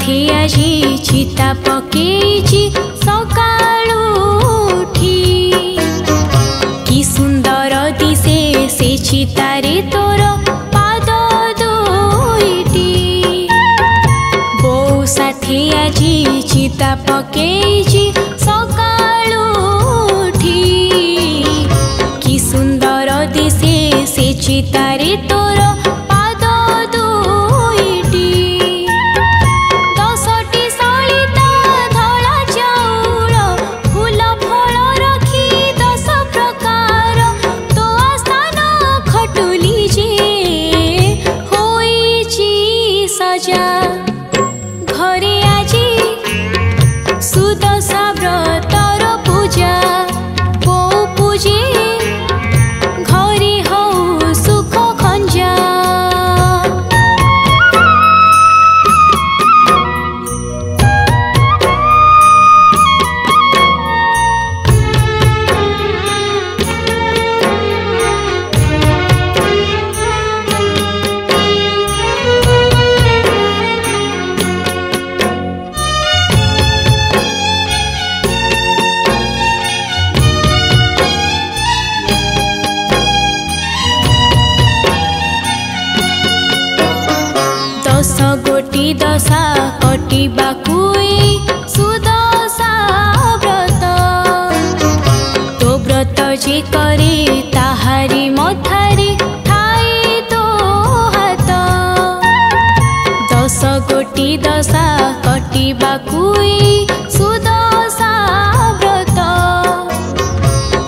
साथी आजी चिता पकेइछि सकाळु उठी कि सुंदर दिसे से चितारे तोर पाद दुईटी बो साथी आजी चिता पकेइछि सकाळु उठी कि सुंदर दिसे से चितारे तोर पाद दुईटी दशटी सलिता धला चाउल फूल फल रखी 10 प्रकार तो आस्थान खटुली जे होइछि सजा घरे आजी सुदशा व्रतर पूजा बो पूजे घरे हौ सुख खंजा दश गोटी दशा कटिबाकुई सुदशा व्रत तो व्रत जे करे ताहारी मथारे ठाई तो हाथ 10 गोटी दशा कटिबाकुई सुदशा व्रत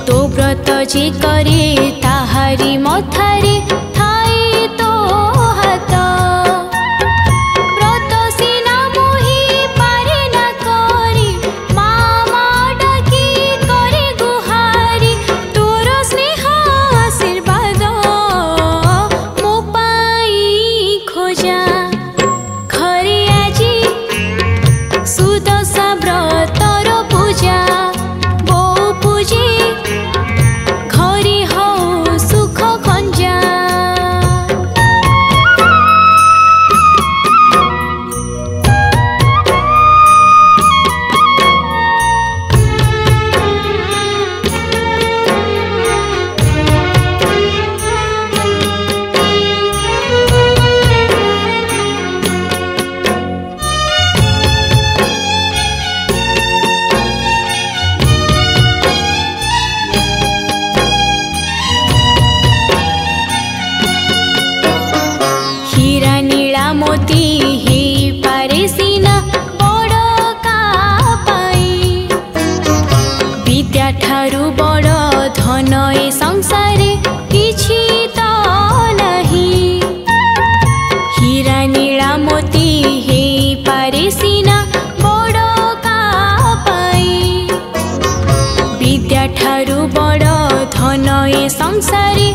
तो व्रत जे करे ताहारी मथारे ठाई तो हाथ सुदशा व्रतर पूजा बो पूजे घरे हौ सुख खंजा हीरा नीला मोती हे पारे सीना बड़ का पाई विद्या ठारू बड़ धन ए संसारे किछि तो नहीं हीरा नीला मोती हे पारे सीना बड़ का पाई विद्या ठारू बड़ धन ए संसारे